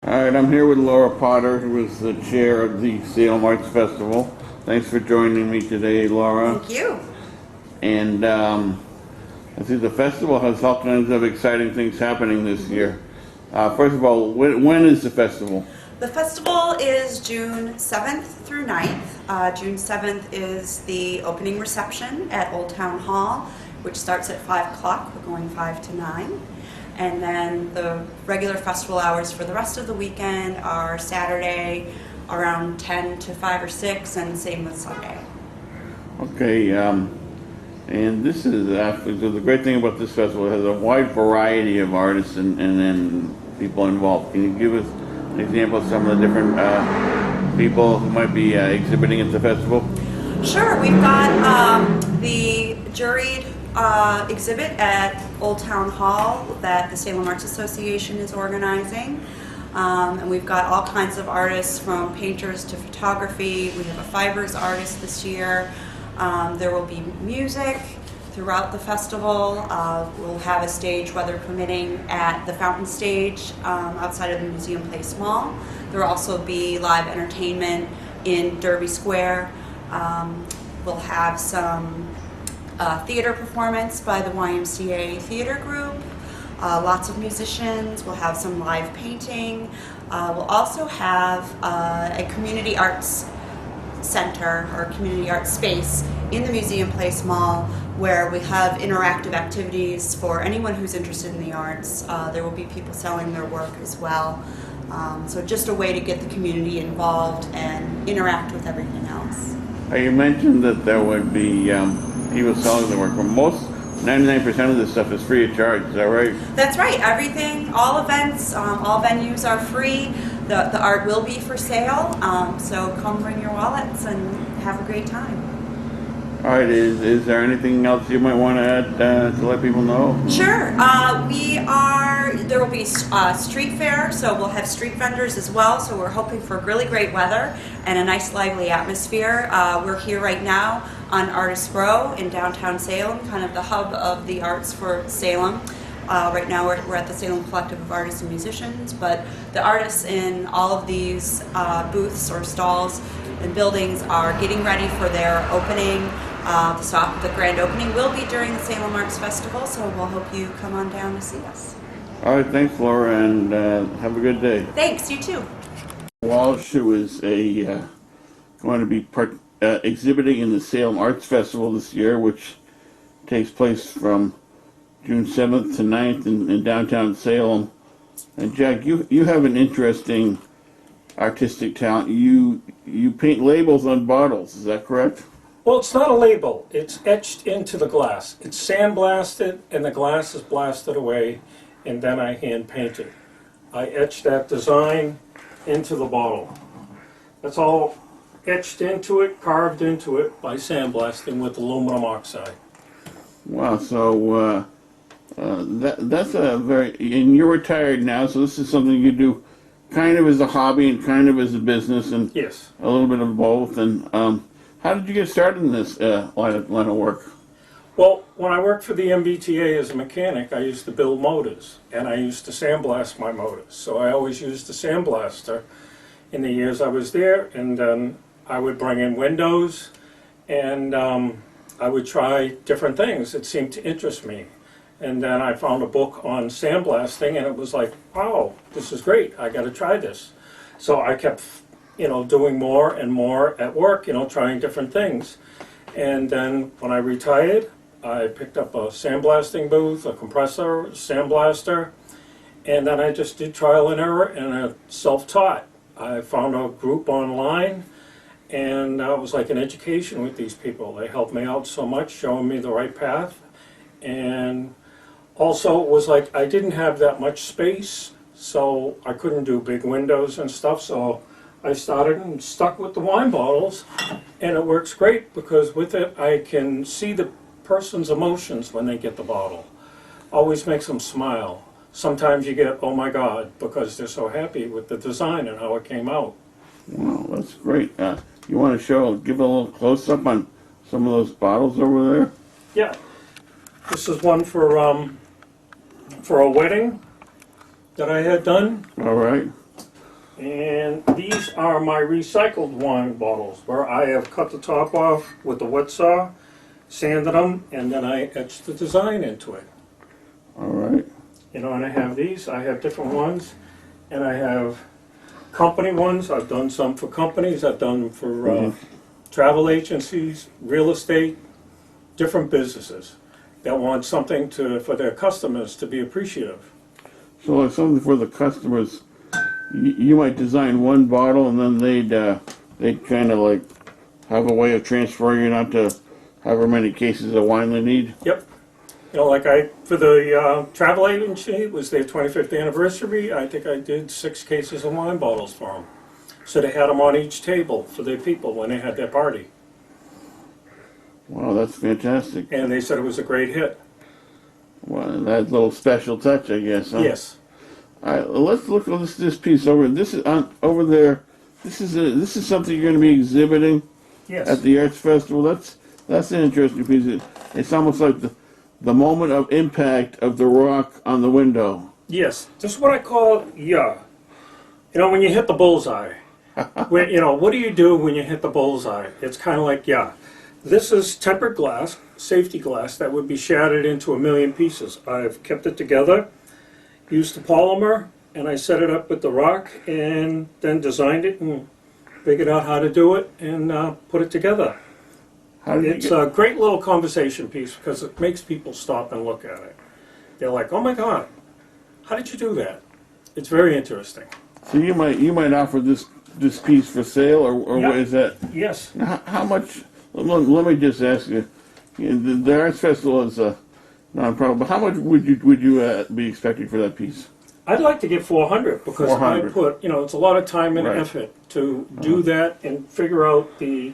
All right, I'm here with Laura Potter, who is the chair of the Salem Arts Festival. Thanks for joining me today, Laura. Thank you. And I see the festival has all kinds of exciting things happening this year. First of all, when is the festival? The festival is June 7th through 9th. June 7th is the opening reception at Old Town Hall, which starts at 5 o'clock. We're going 5 to 9. And then the regular festival hours for the rest of the weekend are Saturday around 10 to 5 or 6, and same with Sunday. Okay, and this is so the great thing about this festival. It has a wide variety of artists and people involved. Can you give us an example of some of the different people who might be exhibiting at the festival? Sure, we've got the juried exhibit at Old Town Hall that the Salem Arts Association is organizing. And we've got all kinds of artists, from painters to photography. We have a fibers artist this year. There will be music throughout the festival. We'll have a stage, weather permitting, at the Fountain Stage outside of the Museum Place Mall. There will also be live entertainment in Derby Square. We'll have some theater performance by the YMCA Theater Group. Lots of musicians. We'll have some live painting. We'll also have a community arts center or community arts space in the Museum Place Mall, where we have interactive activities for anyone who's interested in the arts. There will be people selling their work as well. So just a way to get the community involved and interact with everything else. You mentioned that there would be people selling their work, but 99% of this stuff is free of charge. Is that right? That's right. Everything, all events, all venues are free. The art will be for sale. So come bring your wallets and have a great time. All right. Is there anything else you might want to add to let people know? Sure. There will be street fair, so we'll have street vendors as well. So we're hoping for really great weather and a nice lively atmosphere. We're here right now on Artist Row in downtown Salem, kind of the hub of the arts for Salem. Right now we're at the Salem Collective of Artists and Musicians, but the artists in all of these booths or stalls and buildings are getting ready for their opening. The grand opening will be during the Salem Arts Festival, so we'll hope you come on down to see us. All right. Thanks, Laura, and have a good day. Thanks, you too. Walsh, who is going to be exhibiting in the Salem Arts Festival this year, which takes place from June 7th to 9th in downtown Salem. And Jack, you have an interesting artistic talent. You paint labels on bottles. Is that correct? Well, it's not a label. It's etched into the glass. It's sandblasted, and the glass is blasted away, and then I hand paint it. I etch that design into the bottle. That's all etched into it, carved into it by sandblasting with aluminum oxide. Wow. So that's a very. And you're retired now, so this is something you do kind of as a hobby and kind of as a business, and Yes. a little bit of both. And how did you get started in this line of work? Well, when I worked for the MBTA as a mechanic, I used to build motors, and I used to sandblast my motors. So I always used the sandblaster in the years I was there, and then I would bring in windows, and I would try different things that seemed to interest me. And then I found a book on sandblasting, and it was like, wow, this is great, I got to try this. So I kept, doing more and more at work, trying different things. And then when I retired, I picked up a sandblasting booth, a compressor, sandblaster, and then I just did trial and error and self-taught. I found a group online, and it was like an education with these people. They helped me out so much, showing me the right path. And also it was like I didn't have that much space, so I couldn't do big windows and stuff, so I started and stuck with the wine bottles, and it works great because with it I can see the person's emotions when they get the bottle. Always makes them smile. Sometimes you get, oh my God, because they're so happy with the design and how it came out. Wow, that's great. You want to give a little close-up on some of those bottles over there? Yeah, this is one for a wedding that I had done. All right. And these are my recycled wine bottles, where I have cut the top off with the wet saw, sanded them, and then I etched the design into it. All right. You know, and I have these, I have different ones, and I have company ones. I've done some for companies, I've done for travel agencies, real estate, different businesses that want something for their customers to be appreciative. So like something for the customers, you might design one bottle and then they'd kind of like have a way of transferring it out to however many cases of wine they need. Yep. You know, like for the travel agency, it was their 25th anniversary. I think I did 6 cases of wine bottles for them. So they had them on each table for their people when they had their party. Wow, that's fantastic. And they said it was a great hit. Well, that's a little special touch, I guess. Huh? Yes. All right, let's look at this piece over. This is on over there. This is something you're going to be exhibiting Yes. at the Arts Festival. That's an interesting piece. It's almost like the moment of impact of the rock on the window. Yes. This is what I call, yeah. You know, when you hit the bullseye. Where, you know, what do you do when you hit the bullseye? It's kind of like, yeah. This is tempered glass, safety glass, that would be shattered into 1,000,000 pieces. I've kept it together, used the polymer, and I set it up with the rock, and then designed it and figured out how to do it and put it together. How did It's a great little conversation piece because it makes people stop and look at it. They're like, "Oh my God, how did you do that?" It's very interesting. So you might offer this piece for sale, or Yeah. what is that? Yes. How much? Let me just ask you. The Arts Festival is a non-profit, but how much would you be expecting for that piece? I'd like to get 400 because 400. I put, you know, it's a lot of time and Right. effort to do that and figure out the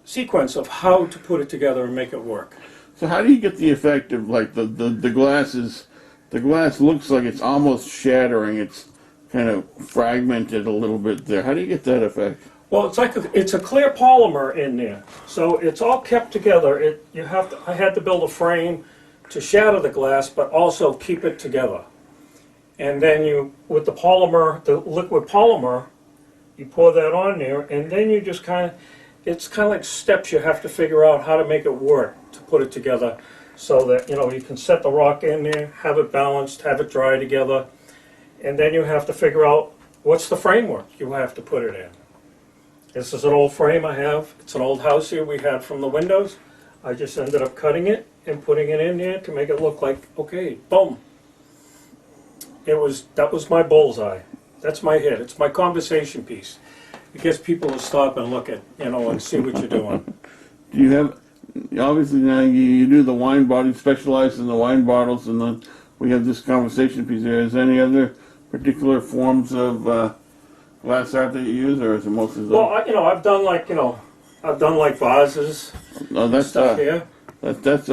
sequence of how to put it together and make it work. So how do you get the effect of like the glass looks like it's almost shattering. It's kind of fragmented a little bit there. How do you get that effect? Well, it's a clear polymer in there, so it's all kept together. I had to build a frame to shatter the glass, but also keep it together. And then with the polymer, the liquid polymer, you pour that on there, and then you just it's kind of like steps you have to figure out how to make it work to put it together, so that you can set the rock in there, have it balanced, have it dry together, and then you have to figure out what's the framework you have to put it in. This is an old frame I have. It's an old house here we had from the windows. I just ended up cutting it and putting it in there to make it look like, okay, boom. That was my bullseye. That's my hit. It's my conversation piece. It gets people to stop and look at, and see what you're doing. Do you have, obviously now you do the wine bottle, specialize in the wine bottles, and then we have this conversation piece there. Is there any other particular forms of glass art that you use, or is it mostly the... Well, I've done like vases, No, that's stuff here. that's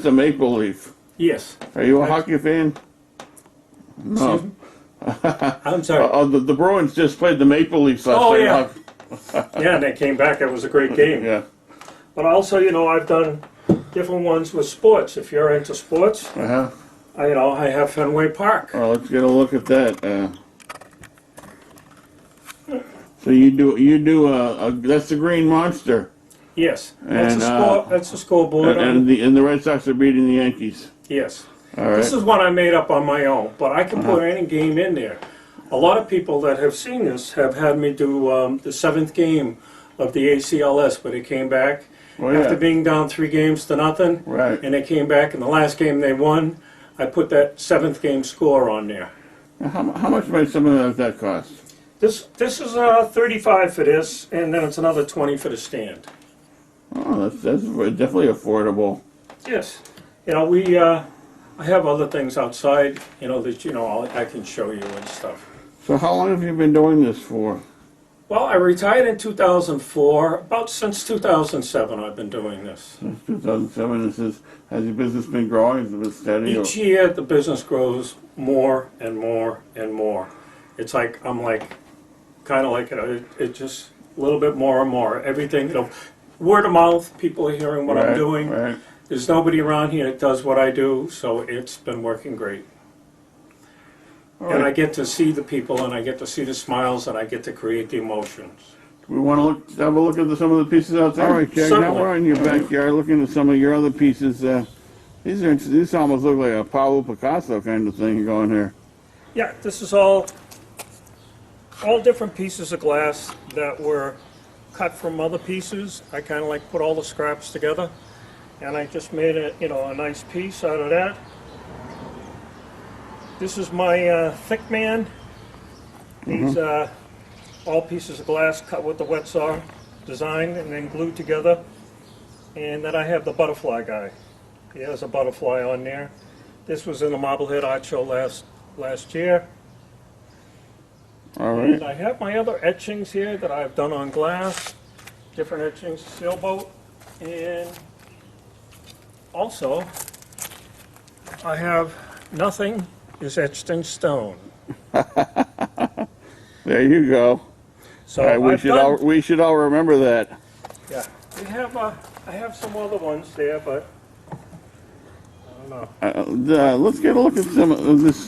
a maple leaf. Yes. Are you a hockey fan? No. Excuse me? I'm sorry. The Bruins just played the Maple Leafs last Oh, night. yeah. Yeah, and they came back. It was a great game. Yeah. But also, I've done different ones with sports. If you're into sports, Uh-huh. I have Fenway Park. Well, let's get a look at that. So you do that's the Green Monster, Yes, that's And, a scoreboard. and the Red Sox are beating the Yankees. Yes. All right. This is one I made up on my own, but I can put any game in there. A lot of people that have seen this have had me do the 7th game of the ACLS, but it came back Oh, yeah. after being down 3-0. Right. And they came back, and the last game they won, I put that 7th game score on there. Now, how much might something like that cost? This is 35 for this, and then it's another 20 for the stand. Oh, that's definitely affordable. Yes, I have other things outside, that I can show you and stuff. So how long have you been doing this for? Well, I retired in 2004. About since 2007, I've been doing this. Since 2007. Has your business been growing? Has it been steady? Each year, the business grows more and more and more. It's like kind of like it just a little bit more and more. Everything, word of mouth. People are hearing what I'm doing. Right. There's nobody around here that does what I do, so it's been working great. All And I right. get to see the people, and I get to see the smiles, and I get to create the emotions. We want to have a look at some of the pieces out there. All right, Jack. Now Certainly. we're in your backyard looking at some of your other pieces. These almost look like a Pablo Picasso kind of thing going here. Yeah, this is all different pieces of glass that were cut from other pieces. I kind of like put all the scraps together, and I just made a nice piece out of that. This is my thick man. These all pieces of glass cut with the wet saw, designed and then glued together. And then I have the butterfly guy. He has a butterfly on there. This was in the Marblehead Art Show last year. All And right. I have my other etchings here that I've done on glass, different etchings, sailboat, and also I have nothing is etched in stone. There you go. So All right, I've done, we should all remember that. yeah, I have some other ones there, but I don't know. Let's get a look at some of this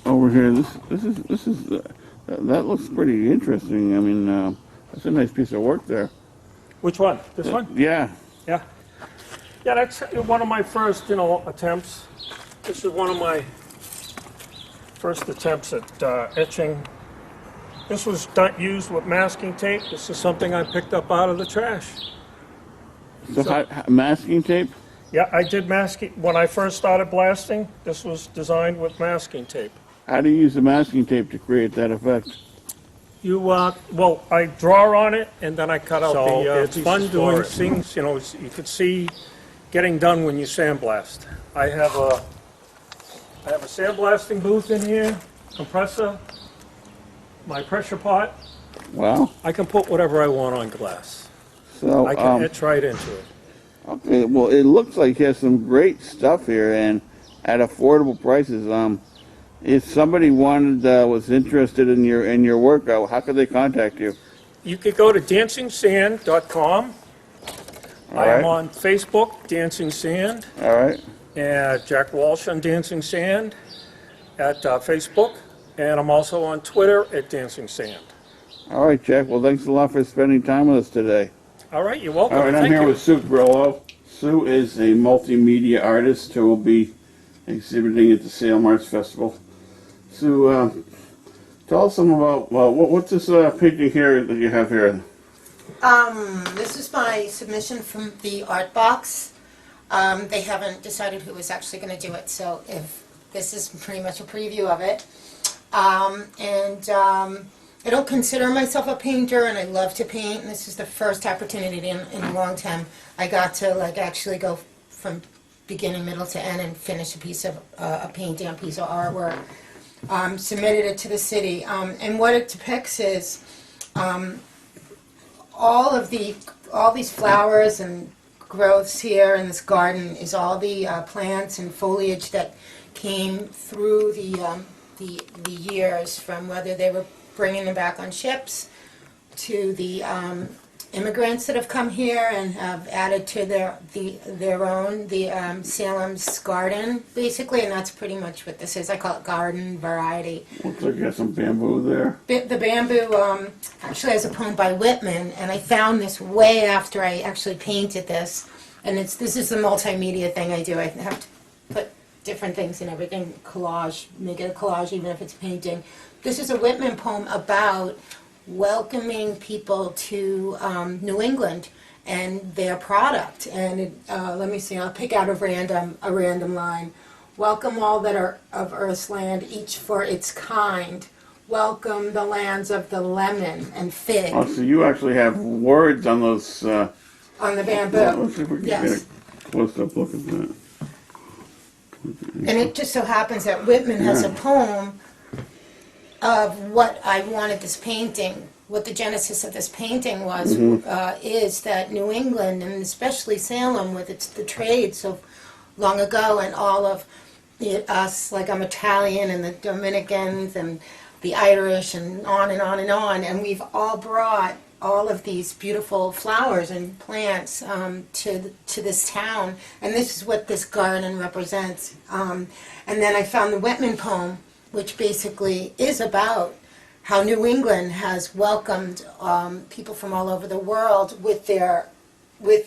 over here. This is that looks pretty interesting. I mean, that's a nice piece of work there. Which one? This one? Yeah. Yeah. Yeah, that's one of my first, attempts. This is one of my first attempts at etching. This was used with masking tape. This is something I picked up out of the trash. So, masking tape. Yeah, I did masking, when I first started blasting, this was designed with masking tape. How do you use the masking tape to create that effect? Well, I draw on it and then I cut out So the it's pieces fun for doing it. Things, you could see getting done when you sandblast. I have a sandblasting booth in here, compressor, my pressure pot. Wow. I can put whatever I want on glass. So, I can etch right into it. okay. Well, it looks like you have some great stuff here and at affordable prices. If somebody was interested in your work, how could they contact you? You could go to dancingsand.com. All I am right. on Facebook, Dancing Sand, All right. and Jack Walsh on Dancing Sand at Facebook, and I'm also on Twitter at Dancing Sand. All right, Jack. Well, thanks a lot for spending time with us today. All right, you're welcome. All right, I'm Thank here you. with Sue Grillo. Sue is a multimedia artist who will be exhibiting at the Salem Arts Festival. Sue, tell us some about what's this painting here that you have here? This is my submission from the Art Box. They haven't decided who is actually going to do it, so if this is pretty much a preview of it. I don't consider myself a painter, and I love to paint. And this is the first opportunity in a long time I got to actually go from beginning, middle to end and finish a piece of a painting, a piece of artwork. Submitted it to the city, and what it depicts is all these flowers and growths here in this garden is all the plants and foliage that came through the years, from whether they were bringing them back on ships to the immigrants that have come here and have added to their own Salem's garden, basically, and that's pretty much what this is. I call it garden variety. Looks like you got some bamboo there. The bamboo actually has a poem by Whitman, and I found this way after I actually painted this. And this is the multimedia thing I do. I have to put different things and everything, collage, make it a collage even if it's painting. This is a Whitman poem about welcoming people to New England and their product. And let me see, I'll pick out a random line. Welcome all that are of earth's land, each for its kind. Welcome the lands of the lemon and fig. Oh, so you actually have words on those. On the bamboo. Let's see if we can Yes. get a close-up look at that. And it just so happens that Whitman has a poem of what I wanted this painting, what the genesis of this painting was, is that New England, and especially Salem, with the trade so long ago, and all of us, like I'm Italian, and the Dominicans, and the Irish, and on and on and on, and we've all brought all of these beautiful flowers and plants to this town, and this is what this garden represents. And then I found the Whitman poem, which basically is about how New England has welcomed people from all over the world with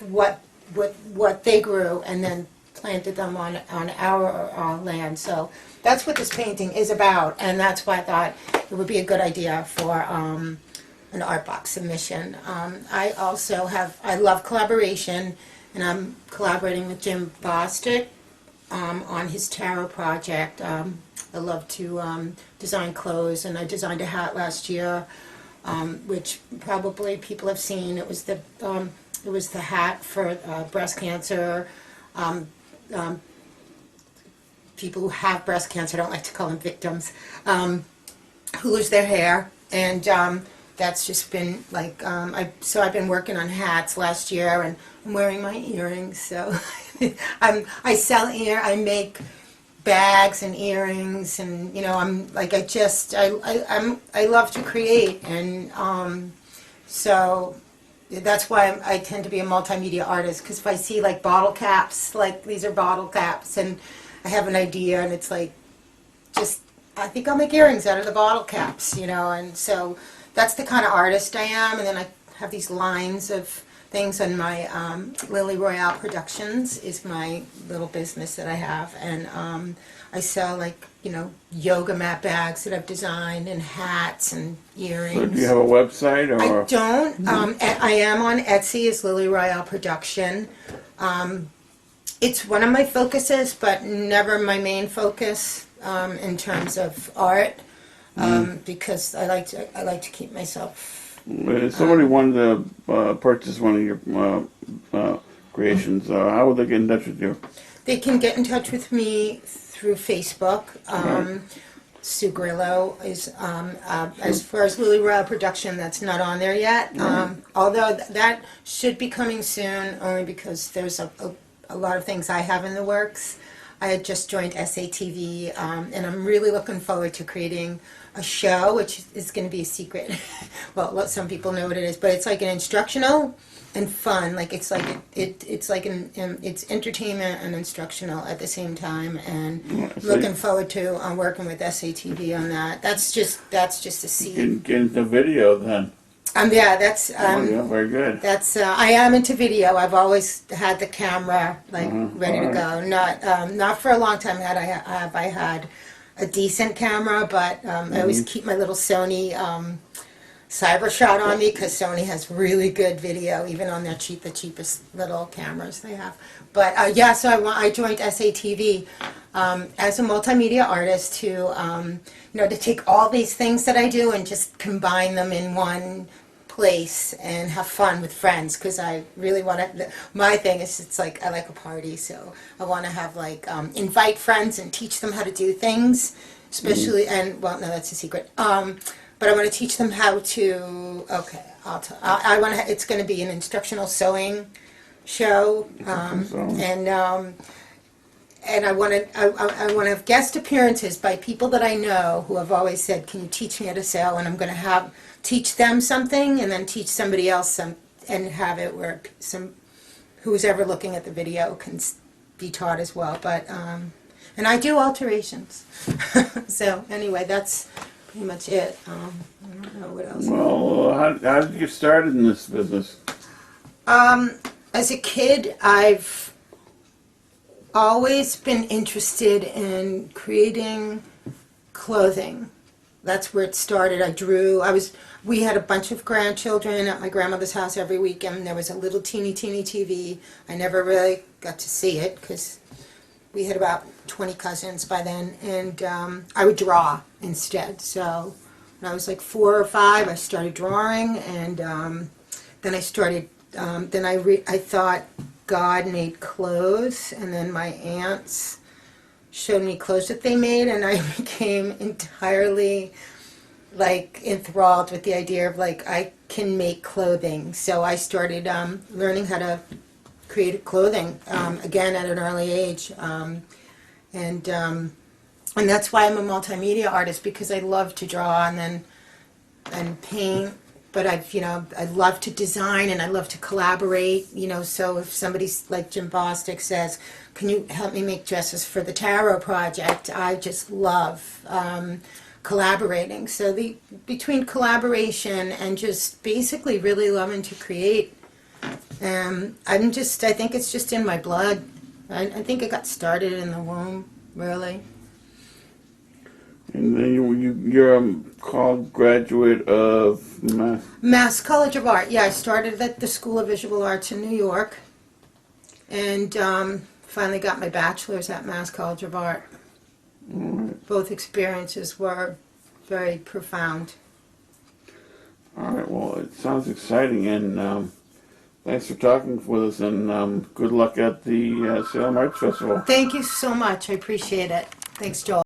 what they grew, and then planted them on our land. So that's what this painting is about, and that's why I thought it would be a good idea for an art box submission. I also I love collaboration, and I'm collaborating with Jim Bostic on his tarot project. I love to design clothes, and I designed a hat last year, which probably people have seen. It was the hat for breast cancer. People who have breast cancer, I don't like to call them victims, who lose their hair, and that's just been like, I've been working on hats last year, and I'm wearing my earrings, so I make bags and earrings, and I'm like, I love to create, and so that's why I tend to be a multimedia artist, because if I see like bottle caps, like these are bottle caps, and I have an idea, and it's like, I think I'll make earrings out of the bottle caps, and so that's the kind of artist I am. And then I have these lines of things, and my Lily Royale Productions is my little business that I have, and I sell like yoga mat bags that I've designed, and hats and earrings. So do you have a website, or? I don't. I am on Etsy as Lily Royale Production. It's one of my focuses, but never my main focus in terms of art, because I like to keep myself. If somebody wanted to purchase one of your creations, how would they get in touch with you? They can get in touch with me through Facebook. Sue Grillo is, as far as Lily Royale Production, that's not on there yet. Although that should be coming soon, only because there's a lot of things I have in the works. I had just joined SATV, and I'm really looking forward to creating a show, which is going to be a secret. Well, some people know what it is, but it's like an instructional and fun. Like it's entertainment and instructional at the same time, and looking forward to working with SATV on that. That's just a seed. You can get into video then. Yeah, that's Yeah, very good. that's I am into video. I've always had the camera ready to go. Not for a long time have I had a decent camera, but I always keep my little Sony Cybershot on me, because Sony has really good video, even on their the cheapest little cameras they have. But so I joined SATV as a multimedia artist to take all these things that I do and just combine them in one place and have fun with friends, because I really want to. My thing is, it's like I like a party, so I want to have invite friends and teach them how to do things, especially and well, no, that's a secret. But I want to teach them how to. Okay, I want to. It's going to be an instructional sewing show, and I want to have guest appearances by people that I know who have always said, "Can you teach me how to sew?" And I'm going to teach them something, and then teach somebody else some, and have it where who's ever looking at the video can be taught as well. But and I do alterations. So anyway, that's pretty much it. I don't know what else. Well, how did you get started in this business? As a kid, I've always been interested in creating clothing. That's where it started. I drew. We had a bunch of grandchildren at my grandmother's house every weekend. There was a little teeny TV. I never really got to see it because we had about 20 cousins by then, and I would draw instead. So when I was like 4 or 5, I started drawing, and then I started. I thought God made clothes, and then my aunts showed me clothes that they made, and I became entirely enthralled with the idea of I can make clothing. So I started learning how to create clothing again at an early age, and that's why I'm a multimedia artist, because I love to draw and paint but I love to design and I love to collaborate, so if somebody's like Jim Bostic says, can you help me make dresses for the Tarot project? I just love collaborating. So between collaboration and just basically really loving to create, I think it's just in my blood. I think it got started in the womb, really. And then you're a college graduate of Mass College of Art. Yeah, I started at the School of Visual Arts in New York, and finally got my bachelor's at Mass College of Art. Both experiences were very profound. All right, well, it sounds exciting, and thanks for talking with us, and good luck at the Salem Arts Festival. Thank you so much. I appreciate it. Thanks, Joel.